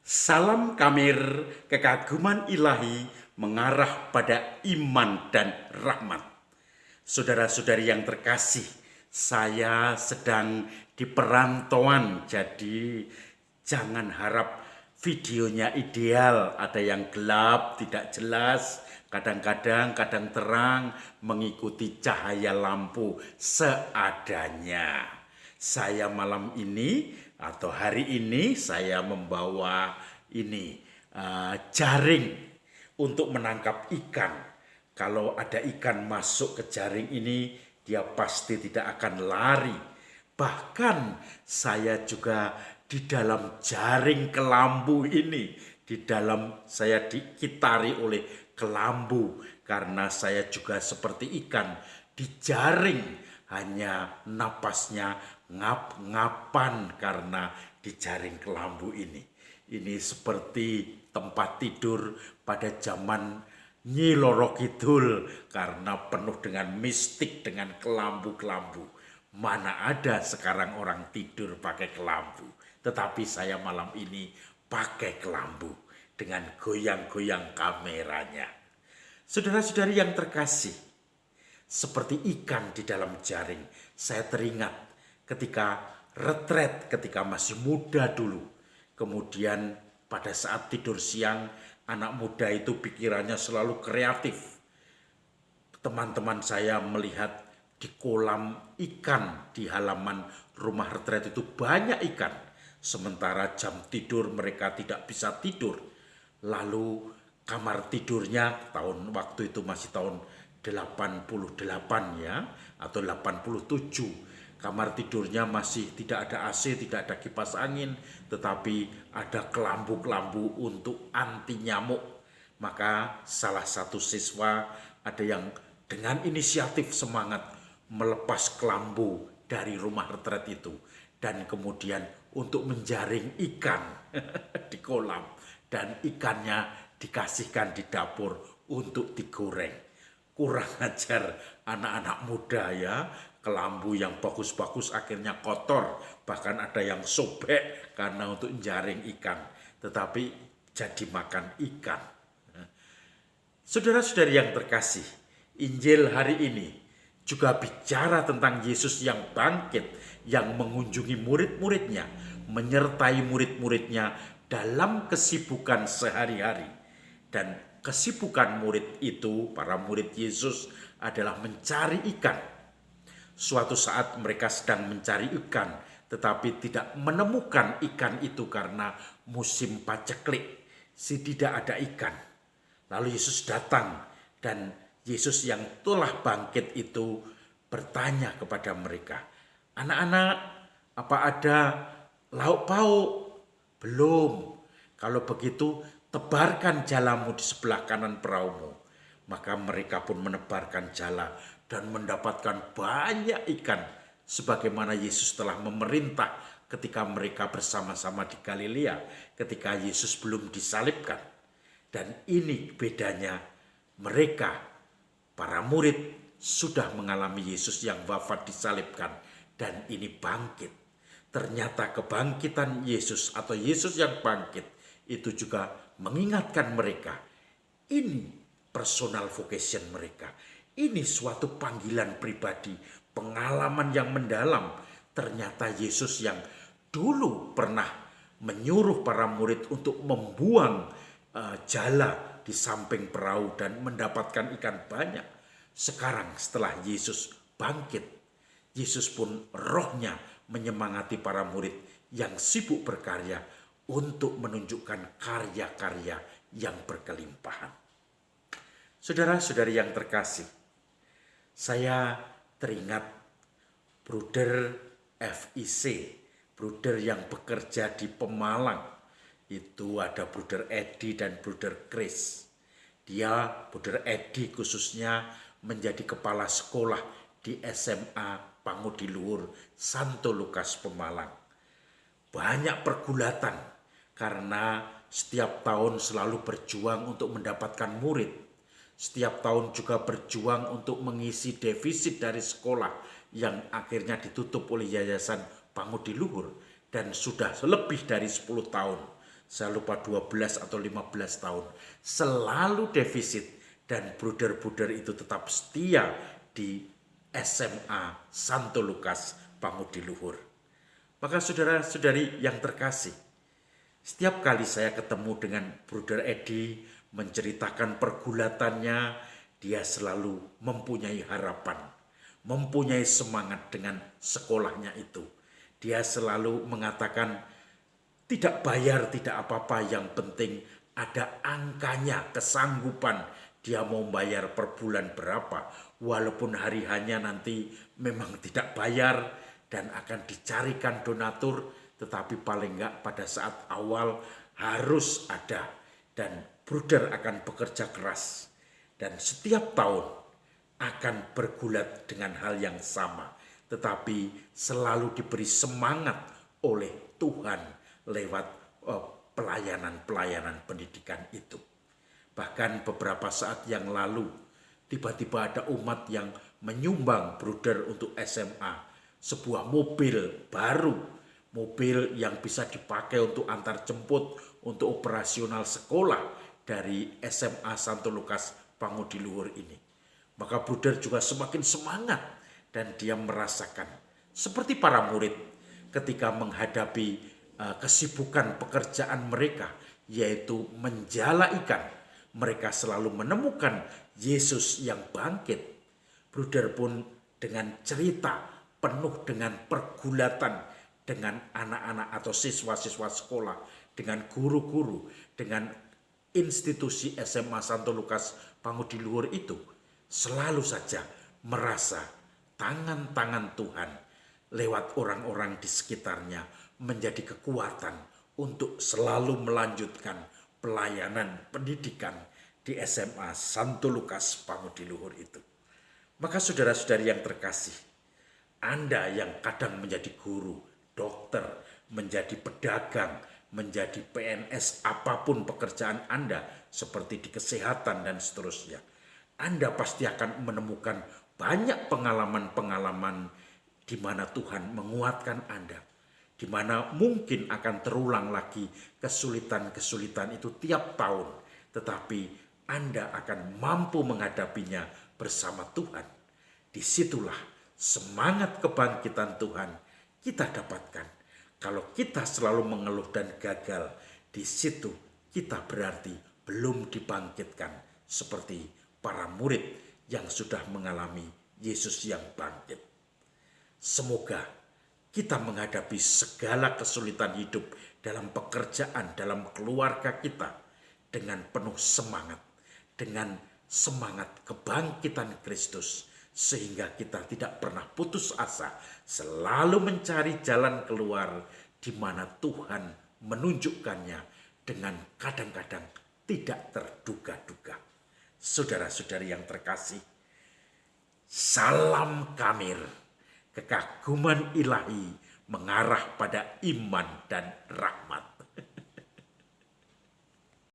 Salam Kamir, kekaguman ilahi mengarah pada iman dan rahmat. Saudara-saudari yang terkasih, saya sedang di perantauan, jadi jangan harap videonya ideal. Ada yang gelap, tidak jelas, kadang-kadang kadang terang, mengikuti cahaya lampu seadanya. Saya malam ini atau hari ini saya membawa ini jaring untuk menangkap ikan. Kalau ada ikan masuk ke jaring ini, dia pasti tidak akan lari. Bahkan saya juga di dalam jaring kelambu ini, di dalam saya dikitari oleh kelambu karena saya juga seperti ikan dijaring, hanya napasnya ngap-ngapan karena dijaring kelambu ini. Ini seperti tempat tidur pada zaman Nyi Loro Kidul karena penuh dengan mistik, dengan kelambu-kelambu. Mana ada sekarang orang tidur pakai kelambu. Tetapi saya malam ini pakai kelambu dengan goyang-goyang kameranya. Saudara-saudari yang terkasih, seperti ikan di dalam jaring, saya teringat ketika retret, ketika masih muda dulu. Kemudian pada saat tidur siang, anak muda itu pikirannya selalu kreatif. Teman-teman saya melihat di kolam ikan di halaman rumah retret itu banyak ikan. Sementara jam tidur mereka tidak bisa tidur. Lalu kamar tidurnya waktu itu masih tahun 88 ya atau 87. Kamar tidurnya masih tidak ada AC, tidak ada kipas angin, tetapi ada kelambu-kelambu untuk anti nyamuk. Maka salah satu siswa ada yang dengan inisiatif semangat melepas kelambu dari rumah retret itu dan kemudian untuk menjaring ikan di kolam dan ikannya dikasihkan di dapur untuk digoreng. Kurang ajar anak-anak muda ya, kelambu yang bagus-bagus akhirnya kotor, bahkan ada yang sobek karena untuk jaring ikan, tetapi jadi makan ikan. Saudara-saudari yang terkasih, Injil hari ini juga bicara tentang Yesus yang bangkit, yang mengunjungi murid-muridnya, menyertai murid-muridnya dalam kesibukan sehari-hari. Dan kesibukan murid itu, para murid Yesus, adalah mencari ikan. Suatu saat mereka sedang mencari ikan, tetapi tidak menemukan ikan itu karena musim paceklik, tidak ada ikan. Lalu Yesus datang dan Yesus yang telah bangkit itu bertanya kepada mereka, "Anak-anak, apa ada lauk pauk?" "Belum." "Kalau begitu tebarkan jalamu di sebelah kanan perahumu." Maka mereka pun menebarkan jala dan mendapatkan banyak ikan sebagaimana Yesus telah memerintah ketika mereka bersama-sama di Galilea, ketika Yesus belum disalibkan. Dan ini bedanya, mereka, para murid, sudah mengalami Yesus yang wafat disalibkan dan ini bangkit. Ternyata kebangkitan Yesus atau Yesus yang bangkit itu juga mengingatkan mereka, ini personal vocation mereka. Ini suatu panggilan pribadi, pengalaman yang mendalam. Ternyata Yesus yang dulu pernah menyuruh para murid untuk membuang jala di samping perahu dan mendapatkan ikan banyak. Sekarang setelah Yesus bangkit, Yesus pun rohnya menyemangati para murid yang sibuk berkarya untuk menunjukkan karya-karya yang berkelimpahan. Saudara-saudari yang terkasih, saya teringat Bruder FIC, Bruder yang bekerja di Pemalang. Itu ada Bruder Edi dan Bruder Chris. Dia, Bruder Edi khususnya, menjadi kepala sekolah di SMA Pangudiluhur Santo Lukas Pemalang. Banyak pergulatan karena setiap tahun selalu berjuang untuk mendapatkan murid. Setiap tahun juga berjuang untuk mengisi defisit dari sekolah yang akhirnya ditutup oleh Yayasan Pangudiluhur dan sudah lebih dari 10 tahun. saya lupa 12 atau 15 tahun, selalu defisit, dan bruder-bruder itu tetap setia di SMA Santo Lukas Pangudiluhur. Maka saudara-saudari yang terkasih, setiap kali saya ketemu dengan Bruder Edi menceritakan pergulatannya, dia selalu mempunyai harapan, mempunyai semangat dengan sekolahnya itu. Dia selalu mengatakan, tidak bayar, tidak apa-apa, yang penting ada angkanya, kesanggupan. Dia mau bayar per bulan berapa, walaupun hari hanya nanti memang tidak bayar dan akan dicarikan donatur, tetapi paling enggak pada saat awal harus ada. Dan bruder akan bekerja keras dan setiap tahun akan bergulat dengan hal yang sama, tetapi selalu diberi semangat oleh Tuhan lewat pelayanan-pelayanan pendidikan itu. Bahkan beberapa saat yang lalu, tiba-tiba ada umat yang menyumbang bruder untuk SMA, sebuah mobil baru, mobil yang bisa dipakai untuk antar jemput, untuk operasional sekolah dari SMA Santo Lukas Pangudiluhur ini. Maka bruder juga semakin semangat dan dia merasakan seperti para murid ketika menghadapi kesibukan pekerjaan mereka, yaitu menjala ikan. Mereka selalu menemukan Yesus yang bangkit. Bruder pun dengan cerita penuh dengan pergulatan dengan anak-anak atau siswa-siswa sekolah, dengan guru-guru, dengan institusi SMA Santo Lukas Pangudiluhur itu, selalu saja merasa tangan-tangan Tuhan lewat orang-orang di sekitarnya menjadi kekuatan untuk selalu melanjutkan pelayanan pendidikan di SMA Santo Lukas Pangudiluhur itu. Maka saudara-saudari yang terkasih, Anda yang kadang menjadi guru, dokter, menjadi pedagang, menjadi PNS, apapun pekerjaan Anda, seperti di kesehatan dan seterusnya, Anda pasti akan menemukan banyak pengalaman-pengalaman di mana Tuhan menguatkan Anda, di mana mungkin akan terulang lagi kesulitan-kesulitan itu tiap tahun, tetapi Anda akan mampu menghadapinya bersama Tuhan. Disitulah semangat kebangkitan Tuhan kita dapatkan. Kalau kita selalu mengeluh dan gagal, di situ kita berarti belum dibangkitkan seperti para murid yang sudah mengalami Yesus yang bangkit. Semoga kita menghadapi segala kesulitan hidup dalam pekerjaan, dalam keluarga kita dengan penuh semangat, dengan semangat kebangkitan Kristus, sehingga kita tidak pernah putus asa, selalu mencari jalan keluar di mana Tuhan menunjukkannya dengan kadang-kadang tidak terduga-duga. Saudara-saudari yang terkasih, salam Kamir. Kekaguman ilahi mengarah pada iman dan rahmat.